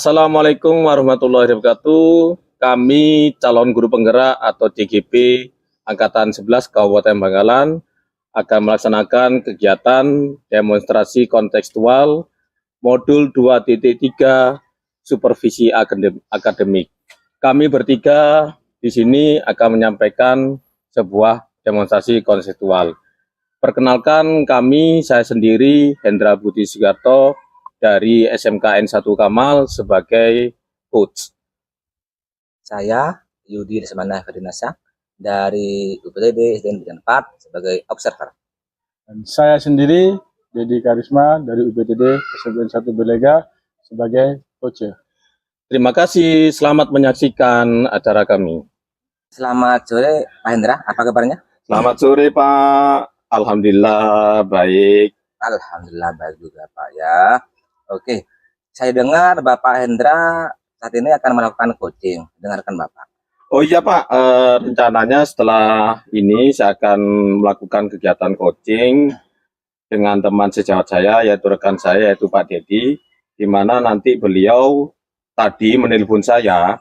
Assalamualaikum warahmatullahi wabarakatuh. Kami calon guru penggerak atau DGP Angkatan 11 Kabupaten Bangkalan akan melaksanakan kegiatan demonstrasi kontekstual modul 2.3 supervisi akademik. Kami bertiga di sini akan menyampaikan sebuah demonstrasi kontekstual. Perkenalkan saya sendiri Hendra Budi Sugarto dari SMKN 1 Kamal sebagai coach. Saya Yudi Desmana Ferdinasa dari UPTD SDN Bidang 4 sebagai observer. Dan saya sendiri Dedi Karisma dari UPTD SDN 1 Belega sebagai coach. Terima kasih, selamat menyaksikan acara kami. Selamat sore Pak Hendra, apa kabarnya? Selamat sore Pak, Alhamdulillah baik. Alhamdulillah baik juga Pak ya. Oke, saya dengar Bapak Hendra saat ini akan melakukan coaching. Dengarkan Bapak. Oh iya Pak, rencananya setelah ini saya akan melakukan kegiatan coaching dengan teman sejawat saya, yaitu rekan saya, yaitu Pak Dedi, di mana nanti beliau tadi menelpon saya,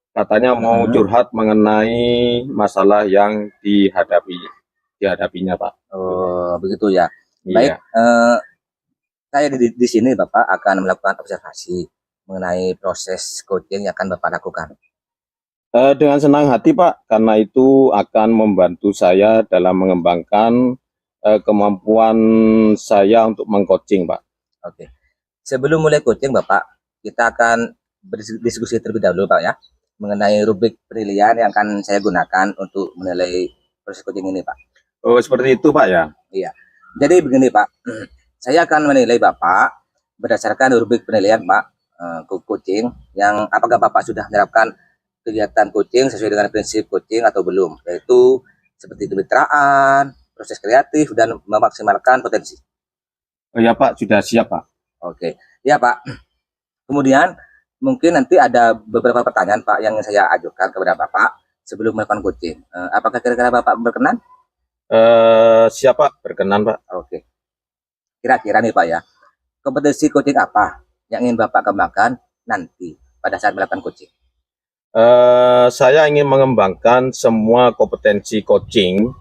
katanya mau curhat mengenai masalah yang dihadapinya Pak. Oh begitu ya. Iya. Baik, saya di sini Bapak akan melakukan observasi mengenai proses coaching yang akan Bapak lakukan. Dengan senang hati Pak, karena itu akan membantu saya dalam mengembangkan kemampuan saya untuk mengcoaching Pak. Oke. Sebelum mulai coaching Bapak, kita akan berdiskusi terlebih dahulu Pak ya, mengenai rubrik penilaian yang akan saya gunakan untuk menilai proses coaching ini Pak. Oh seperti itu Pak ya? Iya. Jadi begini Pak, saya akan menilai Bapak berdasarkan rubrik penilaian Pak coaching, yang apakah Bapak sudah menerapkan kegiatan coaching sesuai dengan prinsip coaching atau belum, yaitu seperti kemitraan, proses kreatif, dan memaksimalkan potensi. Oh ya Pak, sudah siap Pak. Oke, ya Pak. Kemudian mungkin nanti ada beberapa pertanyaan Pak yang saya ajukan kepada Bapak sebelum melakukan coaching. Apakah kira-kira Bapak berkenan? Siap Pak, berkenan Pak. Oke. Kira-kira nih Pak ya, kompetensi coaching apa yang ingin Bapak kembangkan nanti pada saat melakukan coaching? Saya ingin mengembangkan semua kompetensi coaching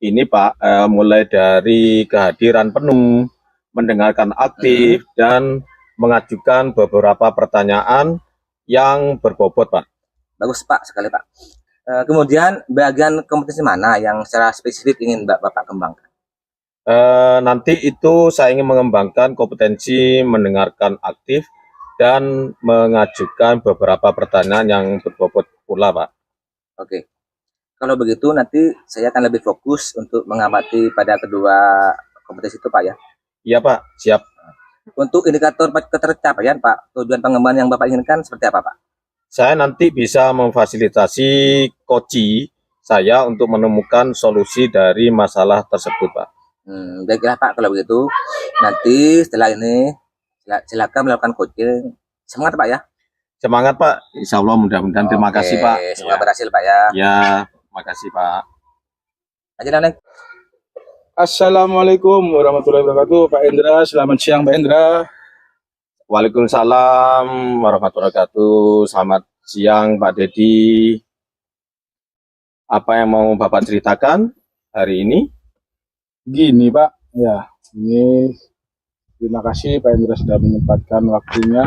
ini Pak, mulai dari kehadiran penuh, mendengarkan aktif, dan mengajukan beberapa pertanyaan yang berbobot Pak. Bagus Pak, sekali Pak. Kemudian bagian kompetensi mana yang secara spesifik ingin Bapak kembangkan? Nanti itu saya ingin mengembangkan kompetensi mendengarkan aktif dan mengajukan beberapa pertanyaan yang berbobot pula Pak. Oke. Kalau begitu nanti saya akan lebih fokus untuk mengamati pada kedua kompetensi itu Pak ya. Iya Pak, siap. Untuk indikator ketercapaian Pak, tujuan pengembangan yang Bapak inginkan seperti apa Pak? Saya nanti bisa memfasilitasi coach saya untuk menemukan solusi dari masalah tersebut Pak. Baiklah Pak, kalau begitu nanti setelah ini silakan melakukan coaching. Semangat Pak ya. Semangat Pak, insya Allah mudah-mudahan. Terima kasih Pak. Semoga berhasil Pak ya. Ya, terima kasih Pak. Aja Neng. Assalamualaikum warahmatullahi wabarakatuh. Pak Hendra, selamat siang Pak Hendra. Waalaikumsalam warahmatullahi wabarakatuh. Selamat siang Pak Dedi. Apa yang mau Bapak ceritakan hari ini? Gini Pak, ya ini terima kasih Pak Hendra sudah menyempatkan waktunya.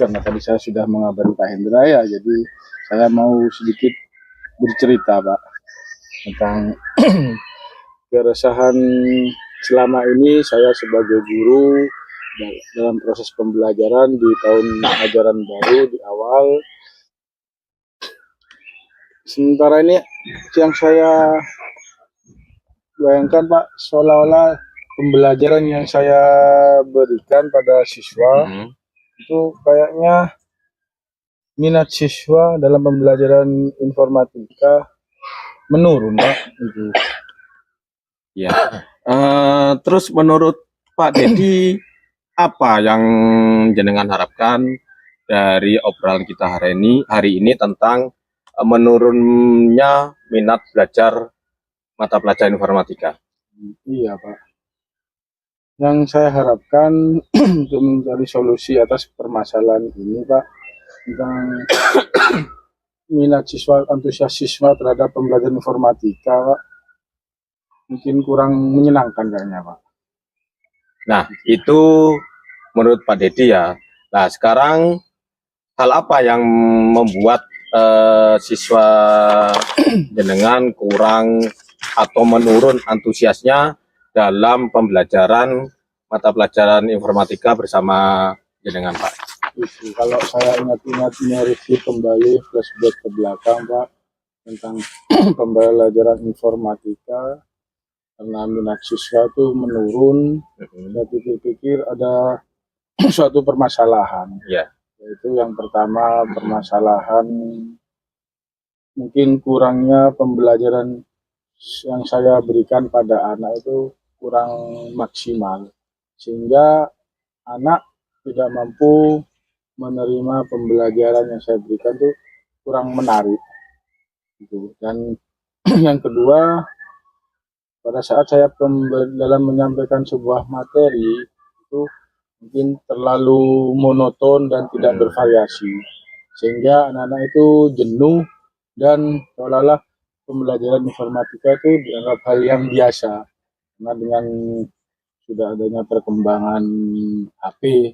Karena tadi saya sudah mengabari Pak Hendra ya, jadi saya mau sedikit bercerita Pak tentang keresahan selama ini saya sebagai guru dalam proses pembelajaran di tahun ajaran baru di awal. Sementara ini yang saya bayangkan Pak, seolah-olah pembelajaran yang saya berikan pada siswa itu kayaknya minat siswa dalam pembelajaran informatika menurun Pak itu. Ya. Terus menurut Pak Dedi, apa yang jenengan harapkan dari obrolan kita hari ini tentang menurunnya minat belajar mata pelajaran informatika? Iya Pak. yang saya harapkan untuk mencari solusi atas permasalahan ini, Pak, tentang minat siswa, antusias siswa terhadap pembelajaran informatika, Pak, mungkin kurang menyenangkan kayaknya, Pak. Nah, itu menurut Pak Dedi ya. Nah, sekarang hal apa yang membuat siswa jenengan kurang atau menurun antusiasnya dalam pembelajaran mata pelajaran informatika bersama jenengan, Pak? Itu kalau saya ingat-ingat mereview kembali flashback ke belakang, Pak, tentang pembelajaran informatika, karena minat siswa itu menurun, saya pikir-pikir ada suatu permasalahan. Ya. Yaitu yang pertama, permasalahan mungkin kurangnya pembelajaran yang saya berikan pada anak itu kurang maksimal, sehingga anak tidak mampu menerima pembelajaran yang saya berikan itu kurang menarik gitu. Dan yang kedua, pada saat saya dalam menyampaikan sebuah materi itu mungkin terlalu monoton dan tidak bervariasi, sehingga anak-anak itu jenuh dan seolah-olah pembelajaran informatika itu dianggap hal yang biasa. Karena dengan sudah adanya perkembangan HP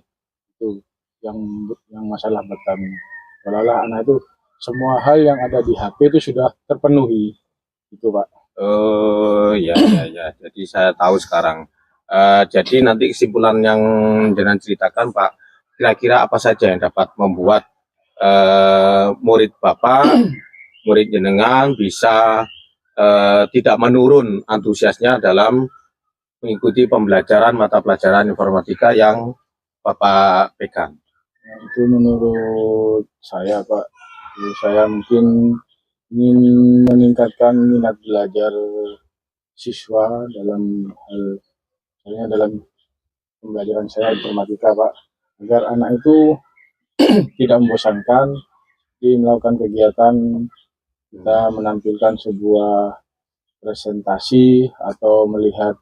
itu yang masalah buat kami. Seolah-olah anak itu semua hal yang ada di HP itu sudah terpenuhi, gitu, Pak. Oh ya. Jadi saya tahu sekarang. Jadi nanti kesimpulan yang jenengan ceritakan, Pak, kira-kira apa saja yang dapat membuat murid Bapak, murid jenengan bisa tidak menurun antusiasnya dalam mengikuti pembelajaran mata pelajaran informatika yang Bapak pegang. Nah, itu menurut saya, Pak. Jadi saya mungkin ingin meningkatkan minat belajar siswa dalam dalam pembelajaran saya informatika, Pak, agar anak itu tidak membosankan di melakukan kegiatan kita menampilkan sebuah presentasi atau melihat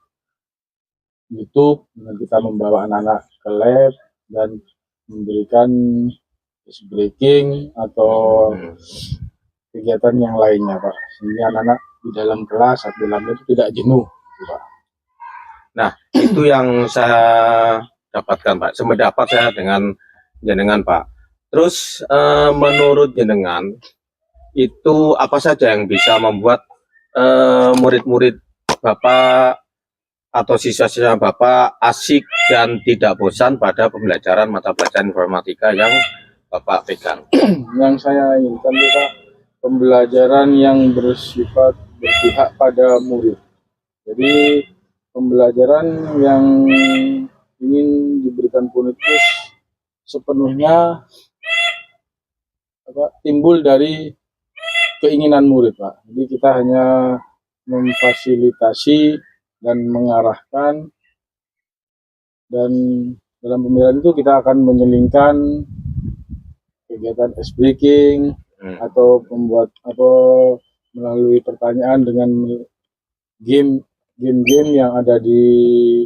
YouTube, dengan kita membawa anak-anak ke lab dan memberikan ice breaking atau kegiatan yang lainnya, Pak, sehingga anak-anak di dalam kelas atau di dalam itu tidak jenuh, Pak. Nah, itu yang saya dapatkan, Pak. Sependapat saya dengan jenengan, Pak. Terus menurut jenengan itu apa saja yang bisa membuat murid-murid Bapak atau siswa-siswa Bapak asik dan tidak bosan pada pembelajaran mata pelajaran informatika yang Bapak pegang? Yang saya inginkan itu, Pak, pembelajaran yang bersifat berpihak pada murid. Jadi pembelajaran yang ingin diberikan pun itu sepenuhnya timbul dari keinginan murid, Pak. Jadi kita hanya memfasilitasi dan mengarahkan, dan dalam pembelajaran itu kita akan menyelingkan kegiatan ice breaking atau membuat melalui pertanyaan dengan game-game yang ada di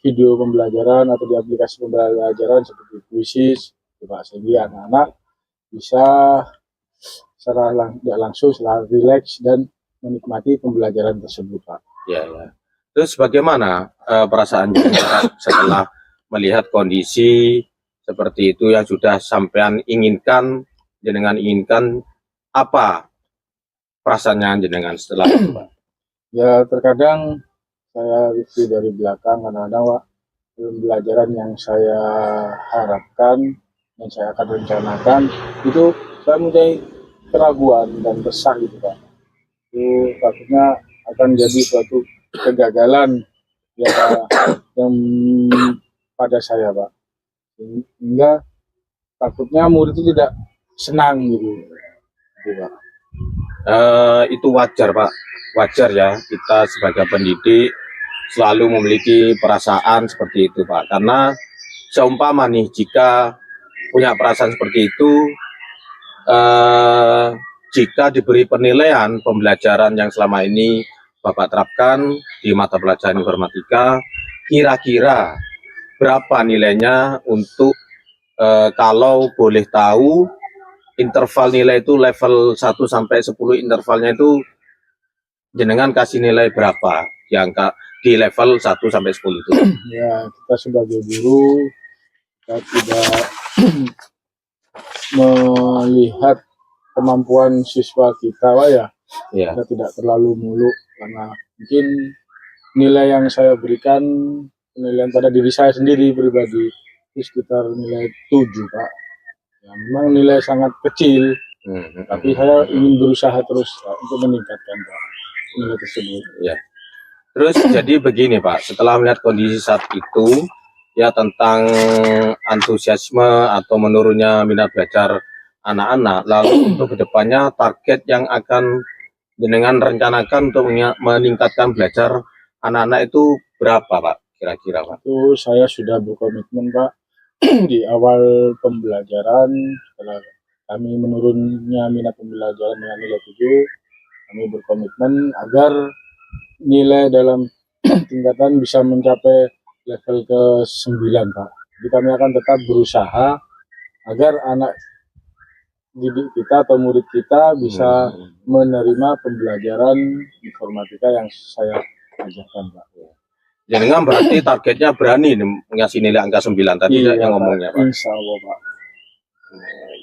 video pembelajaran atau di aplikasi pembelajaran seperti Quizzes, sehingga anak-anak bisa secara tidak langsung, secara rileks dan menikmati pembelajaran tersebut, Pak. Ya. Terus bagaimana perasaan jenengan setelah melihat kondisi seperti itu yang sudah sampean inginkan, jenengan inginkan, apa perasaannya jenengan setelah itu, Pak? Ya, terkadang saya review dari belakang, kadang-kadang, Pak, pembelajaran yang saya harapkan dan saya akan rencanakan itu saya mempunyai keraguan dan resah gitu, Pak. Itu takutnya akan jadi suatu kegagalan yang pada saya, Pak, sehingga takutnya murid itu tidak senang gitu, Pak. Itu wajar, Pak, wajar ya, kita sebagai pendidik selalu memiliki perasaan seperti itu, Pak, karena seumpama nih jika punya perasaan seperti itu, jika diberi penilaian pembelajaran yang selama ini Bapak terapkan di mata pelajaran informatika, kira-kira berapa nilainya untuk kalau boleh tahu interval nilai itu level 1 sampai 10 intervalnya itu jenengan kasih nilai berapa yang di level 1 sampai 10 itu? Ya, kita sebagai guru kita tidak melihat kemampuan siswa kita, Pak, ya. Ya. Kita tidak terlalu muluk karena mungkin nilai yang saya berikan penilaian pada diri saya sendiri pribadi itu sekitar nilai 7, Pak. Ya, memang nilai sangat kecil, tapi saya ingin berusaha terus, Pak, untuk meningkatkan, Pak, nilai tersebut. Ya. Terus jadi begini, Pak, setelah melihat kondisi saat itu ya tentang antusiasme atau menurunnya minat belajar anak-anak, lalu untuk kedepannya target yang akan jenengan rencanakan untuk meningkatkan belajar anak-anak itu berapa, Pak? Kira-kira, Pak? Itu saya sudah berkomitmen, Pak, di awal pembelajaran setelah kami menurunnya minat pembelajaran dengan nilai 7, kami berkomitmen agar nilai dalam tingkatan bisa mencapai level ke-9, Pak. Jadi kami akan tetap berusaha agar anak didik kita atau murid kita bisa menerima pembelajaran informatika yang saya ajarkan, Pak. Jenengan berarti targetnya berani ngasih nilai angka 9 tadi Iya, yang ngomongnya, Pak. Insya Allah, Pak.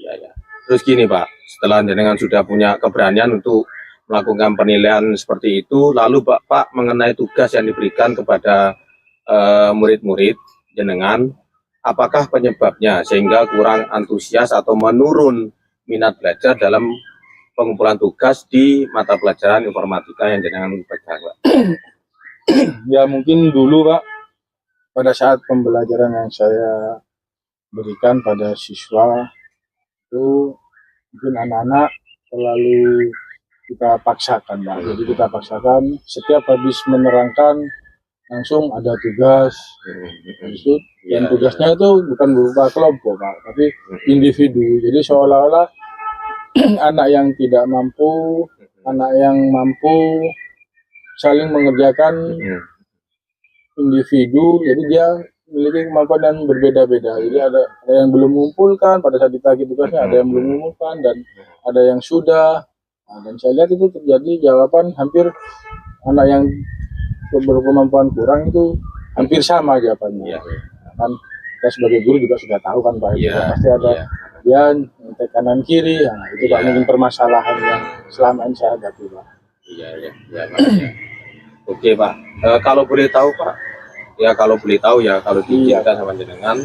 Ya, ya. Terus gini, Pak, setelah jenengan sudah punya keberanian untuk melakukan penilaian seperti itu, lalu Bapak mengenai tugas yang diberikan kepada murid-murid jenengan, apakah penyebabnya sehingga kurang antusias atau menurun minat belajar dalam pengumpulan tugas di mata pelajaran informatika yang jenengan pegang, Pak? Ya mungkin dulu, Pak, pada saat pembelajaran yang saya berikan pada siswa itu mungkin anak-anak terlalu kita paksakan, Pak. Jadi kita paksakan setiap habis menerangkan langsung ada tugas itu, dan tugasnya itu bukan berupa kelompok, Pak, tapi individu. Jadi seolah-olah anak yang tidak mampu, anak yang mampu saling mengerjakan individu, jadi dia memiliki kemampuan yang berbeda-beda. Jadi ada yang belum mengumpulkan pada saat ditagih tugasnya, ada yang belum mengumpulkan, dan ada yang sudah. Nah, dan saya lihat itu terjadi jawaban hampir anak yang berkemampuan kurang itu hampir sama jawabannya. Kan kita sebagai guru juga sudah tahu kan, Pak, pasti ada dia ngetek kanan kiri. Nah, itu Pak, mungkin permasalahan yang selama ini saya hadapi, Pak. Oke, Pak. Kalau boleh tahu, Pak, ya kalau boleh tahu ya, kalau diizinkan sama jenengan,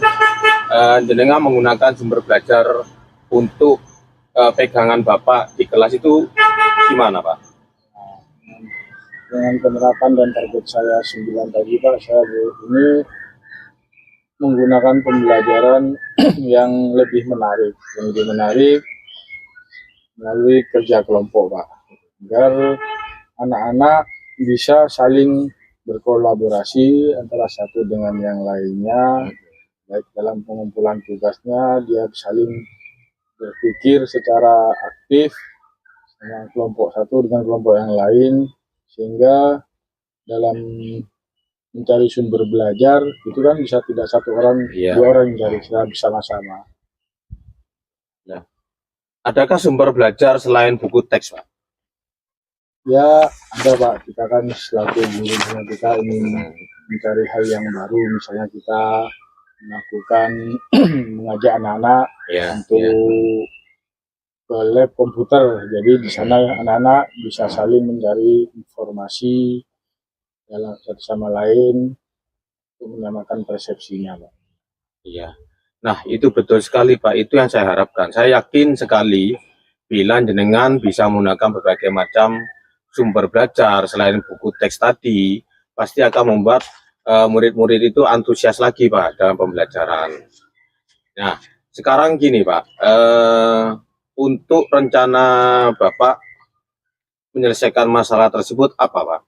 jenengan menggunakan sumber belajar untuk pegangan Bapak di kelas itu gimana, Pak? Dengan penerapan dan target saya 9 tadi, Pak, saya ini menggunakan pembelajaran yang lebih menarik melalui kerja kelompok, Pak, agar anak-anak bisa saling berkolaborasi antara satu dengan yang lainnya, baik dalam pengumpulan tugasnya, dia saling berpikir secara aktif dengan kelompok satu dengan kelompok yang lain, sehingga dalam mencari sumber belajar itu kan bisa tidak satu orang, dua orang yang cari bersama-sama. Nah, adakah sumber belajar selain buku teks, Pak? Ya ada, Pak. Kita kan selaku guru, kita ingin mencari hal yang baru, misalnya kita melakukan mengajak anak-anak untuk ke lab komputer. Jadi di sana anak-anak bisa saling mencari informasi dalam satu sama lain untuk menyamakan persepsinya, Pak. Iya. Nah, itu betul sekali, Pak. Itu yang saya harapkan. Saya yakin sekali bila jenengan bisa menggunakan berbagai macam sumber belajar selain buku teks tadi, pasti akan membuat murid-murid itu antusias lagi, Pak, dalam pembelajaran. Nah, sekarang gini, Pak, untuk rencana Bapak menyelesaikan masalah tersebut apa, Pak?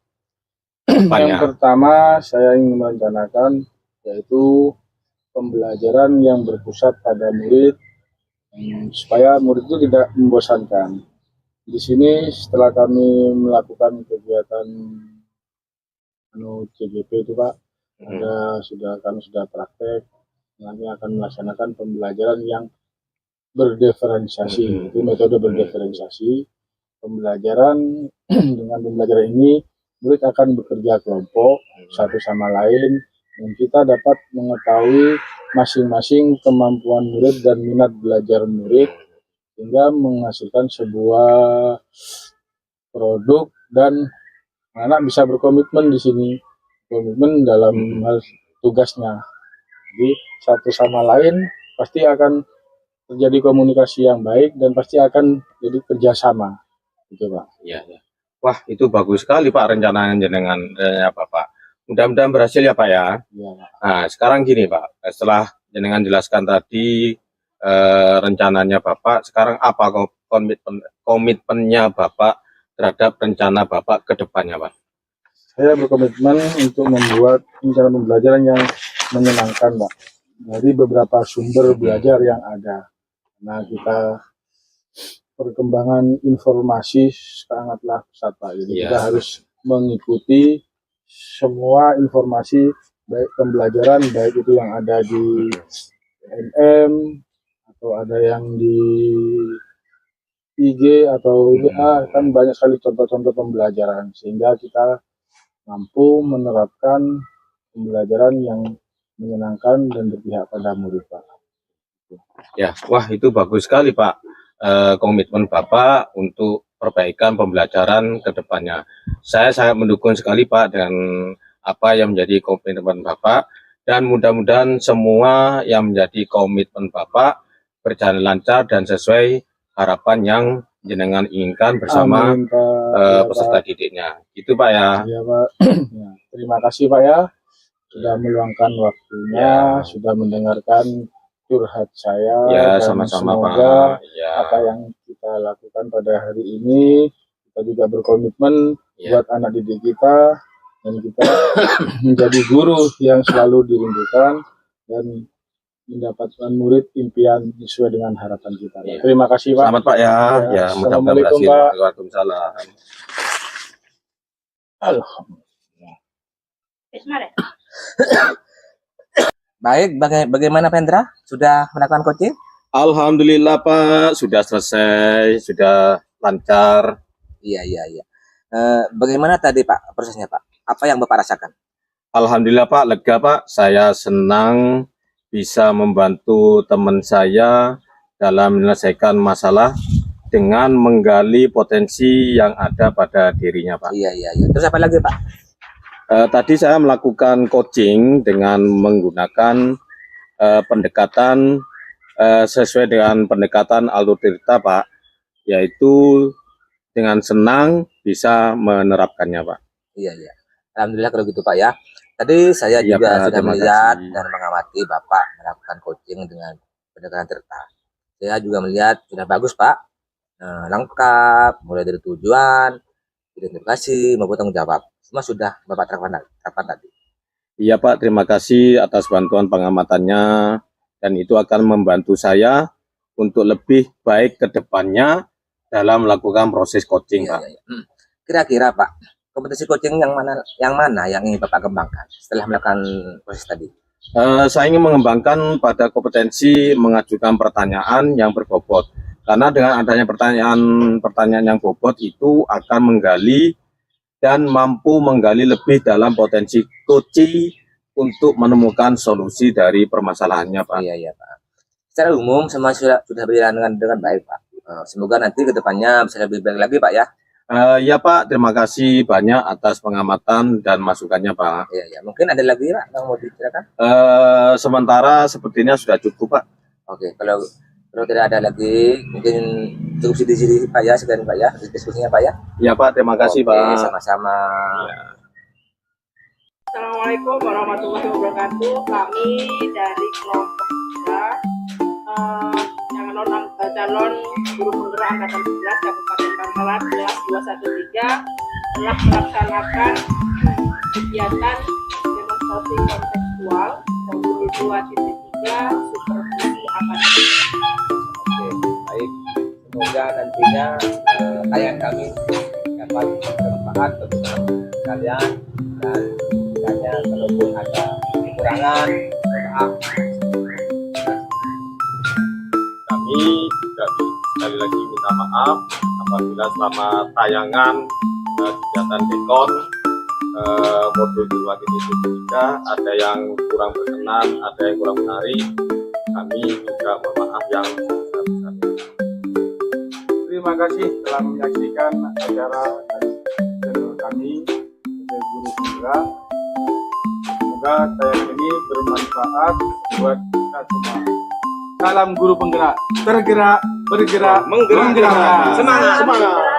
Yang pertama saya ingin merencanakan yaitu pembelajaran yang berpusat pada murid, supaya murid itu tidak membosankan. Di sini setelah kami melakukan kegiatan CGP itu, Pak, Kami sudah praktek, nanti akan melaksanakan pembelajaran yang berdiferensiasi. Itu metode berdiferensiasi. Pembelajaran dengan pembelajaran ini murid akan bekerja kelompok satu sama lain, dan kita dapat mengetahui masing-masing kemampuan murid dan minat belajar murid sehingga menghasilkan sebuah produk, dan anak bisa berkomitmen di sini, komitmen dalam hal tugasnya. Jadi satu sama lain pasti akan terjadi komunikasi yang baik dan pasti akan jadi kerjasama, gitu Pak. Iya, ya. Wah, itu bagus sekali Pak rencana jenengan Bapak. Mudah-mudahan berhasil ya Pak ya. Iya Pak. Nah, sekarang gini Pak, setelah jenengan jelaskan tadi rencananya Bapak, sekarang apa komitmennya Bapak terhadap rencana Bapak ke depannya Pak? Saya berkomitmen untuk membuat rencana pembelajaran yang menyenangkan Pak, dari beberapa sumber belajar yang ada. Nah, kita perkembangan informasi sangatlah pesat Pak, jadi kita harus mengikuti semua informasi baik pembelajaran, baik itu yang ada di NM atau ada yang di IG atau WA, kan banyak sekali contoh-contoh pembelajaran, sehingga kita mampu menerapkan pembelajaran yang menyenangkan dan berpihak pada murid Pak. Ya, wah itu bagus sekali Pak, komitmen Bapak untuk perbaikan pembelajaran ke depannya. Saya sangat mendukung sekali Pak dengan apa yang menjadi komitmen Bapak, dan mudah-mudahan semua yang menjadi komitmen Bapak berjalan lancar dan sesuai harapan yang jenengan inginkan bersama Amin, Pak. peserta didiknya. Itu Pak ya. Iya Pak. Ya, terima kasih Pak ya, sudah meluangkan waktunya, sudah mendengarkan curhat saya. Ya, dan sama-sama semoga Pak. Ya. apa yang kita lakukan pada hari ini, kita juga berkomitmen buat anak didik kita, dan kita menjadi guru yang selalu dirindukan dan mendapatkan murid impian sesuai dengan harapan kita. Terima kasih Pak. Selamat Pak ya. Ya, mudah-mudahan Assalamualaikum berhasil. Pak. Waalaikumsalam. Alhamdulillah. Baik, bagaimana Pendra? Sudah melakukan coaching? Alhamdulillah Pak, sudah selesai, sudah lancar. Iya. Bagaimana tadi Pak prosesnya Pak? Apa yang Bapak rasakan? Alhamdulillah Pak, lega Pak. Saya senang bisa membantu teman saya dalam menyelesaikan masalah dengan menggali potensi yang ada pada dirinya Pak. Iya. Terus apa lagi Pak? Tadi saya melakukan coaching dengan menggunakan pendekatan sesuai dengan pendekatan Aldo Tirta Pak, yaitu dengan senang bisa menerapkannya Pak. Iya. Alhamdulillah kalau gitu Pak ya. Tadi saya juga Pak, sudah terima melihat kasih. dan mengamati Bapak melakukan coaching dengan pendekatan Tirta. Saya juga melihat sudah bagus Pak, lengkap, mulai dari tujuan, identifikasi maupun tanggung jawab. Semua sudah Bapak terapkan tadi. Iya Pak, terima kasih atas bantuan pengamatannya, dan itu akan membantu saya untuk lebih baik ke depannya dalam melakukan proses coaching Pak. Iya. Kira-kira Pak, kompetensi coaching yang mana yang ingin Bapak kembangkan setelah melakukan proses tadi? Saya ingin mengembangkan pada kompetensi mengajukan pertanyaan yang berbobot, karena dengan adanya pertanyaan yang bobot itu akan menggali dan mampu menggali lebih dalam potensi coaching untuk menemukan solusi dari permasalahannya Pak. Iya Pak. Secara umum semua sudah berjalan dengan baik Pak. Semoga nanti kedepannya bisa lebih baik lagi Pak ya. Ya Pak, terima kasih banyak atas pengamatan dan masukannya Pak. Iya. Mungkin ada lagi Pak yang mau diceritakan? Sementara sepertinya sudah cukup Pak. Oke, kalau tidak ada lagi, mungkin cukup di sini Pak ya, sekian Pak ya, diskusinya Pak ya. Ya Pak, terima kasih Pak. Sama-sama. Ya. Assalamualaikum warahmatullahi wabarakatuh. Kami dari kelompok 3 calon guru penggerak angkatan 11 Kabupaten Pangkalan kelas 213 telah melaksanakan kegiatan demonstrasi kontekstual modul 2.3 supervisi akademik. Oke, baik. Semoga nantinya tayangan kami dapat bermanfaat bagi kalian dan kiranya kalaupun ada kekurangan, maaf. Kami juga sekali lagi minta maaf apabila selama tayangan kegiatan dekon modul Durwakit itu juga ada yang kurang berkenan, ada yang kurang menarik. Kami juga mohon maaf yang sebesar-besarnya. Terima kasih telah menyaksikan acara dari channel kami, Guru Penggerak. Semoga tayangan ini bermanfaat buat kita semua. Salam Guru Penggerak, tergerak, bergerak, Menggerakkan. menggerakkan. Semangat.